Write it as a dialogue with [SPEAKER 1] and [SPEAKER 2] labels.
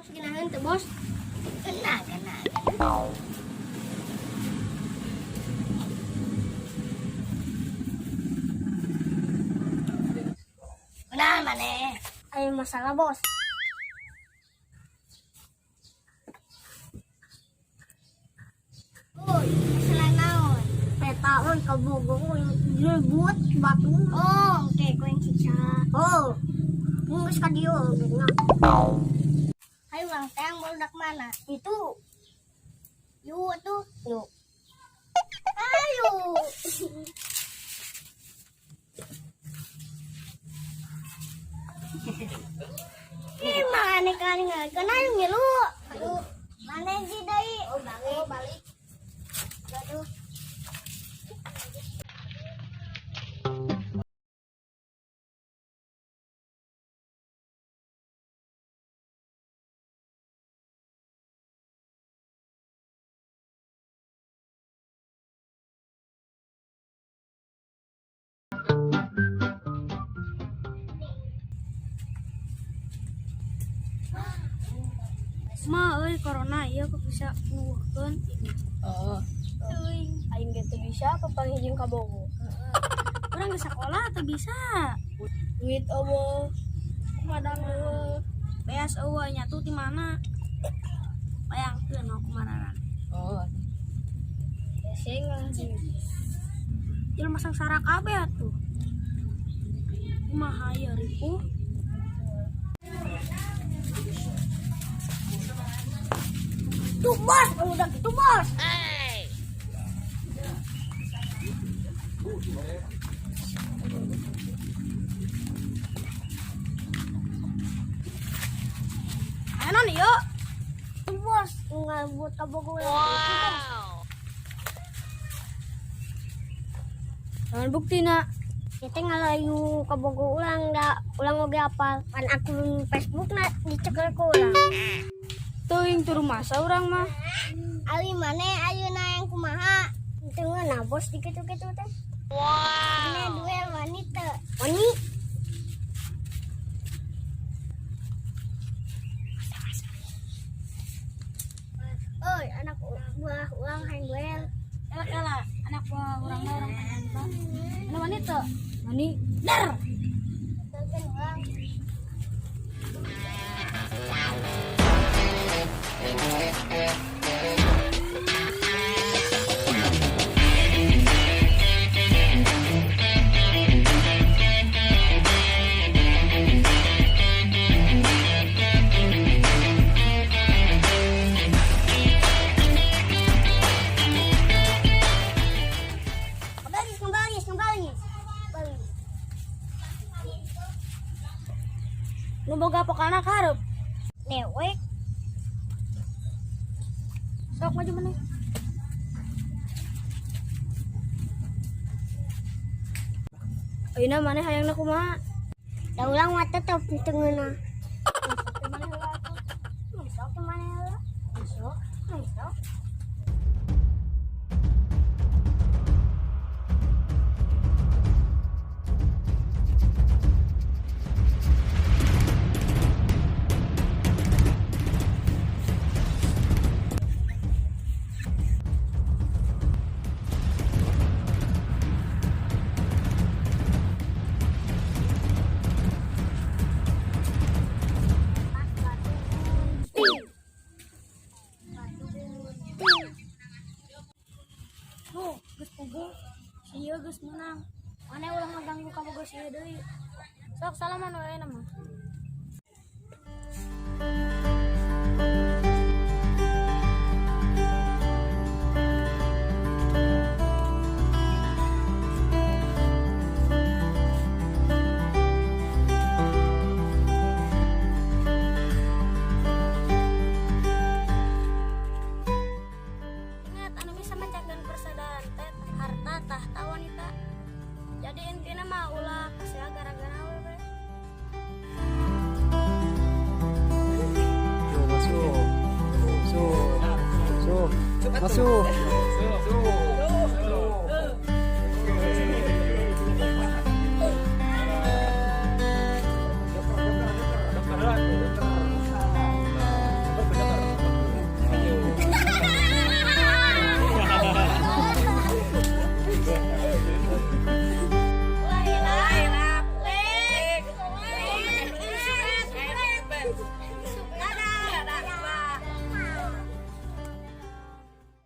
[SPEAKER 1] Bos ginahan tuh bos. Kena. Udah mana? Ada masalah bos. Uy, masalah naon? Petaon kabogo nyebut batu. Oh, oke, ko yang siksa. Oh, mungkus ka diyo, gina. Ayo lang, tayang barudak mana? Itu. Yuk tuh, yuk. Ayo. Ini mana kan kena yang ngilu. Aduh, mana sih dai? Oh, balik. Aduh.
[SPEAKER 2] Ma, corona iya kok bisa nuwuhkeun.
[SPEAKER 1] Aing gitu bisa papanghijing kabogo.
[SPEAKER 2] Urang geus sakola teu bisa.
[SPEAKER 1] Duit eueuh. Kumadang eueuh.
[SPEAKER 2] Beas eueuh nyatu di mana? Bayangkeun no kumaranan.
[SPEAKER 1] Sengang sih.
[SPEAKER 2] Jelema sangsara kabeh atuh. Kumaha ieu ripuh?
[SPEAKER 1] Tuh bos, udah gitu bos.
[SPEAKER 2] Ayo non yuk.
[SPEAKER 1] Tuh bos, nggak buat kabogo lagi.
[SPEAKER 2] Naon buktina?
[SPEAKER 1] Kita ngalayu kabogo ulang oge apa? Pan akun Facebook na dicekel ku ulang.
[SPEAKER 2] Teuing turu masa urang mah.
[SPEAKER 1] Ali mana ayeuna yang kumaha? Teu ngeuna bos dikitu-kitu teh. Wow. Ini duel wanita. Wani. Oi, anak buah uang hayang duel.
[SPEAKER 2] Elak anak buah urang mah urang wanita. Anu wanita. Mani dar.
[SPEAKER 1] Teukeun ulang. Kembali.
[SPEAKER 2] Nu boga pokana karep.
[SPEAKER 1] Dewek.
[SPEAKER 2] Sok maju maneh. Ayeuna maneh hayangna kumaha?
[SPEAKER 1] Da ulang mah tetep teu ngeuna.
[SPEAKER 2] Sok kemana heula? Sok. Iya geus menang. Mana ulah ngaganggu kabogo sia deui. Sok salaman we na mah. Ingat anu bisa menjaga persaudaraan teh harta tahta wanita. Jadi intina mah ulah kasih gara-gara we.
[SPEAKER 3] Masuk.
[SPEAKER 1] Tet.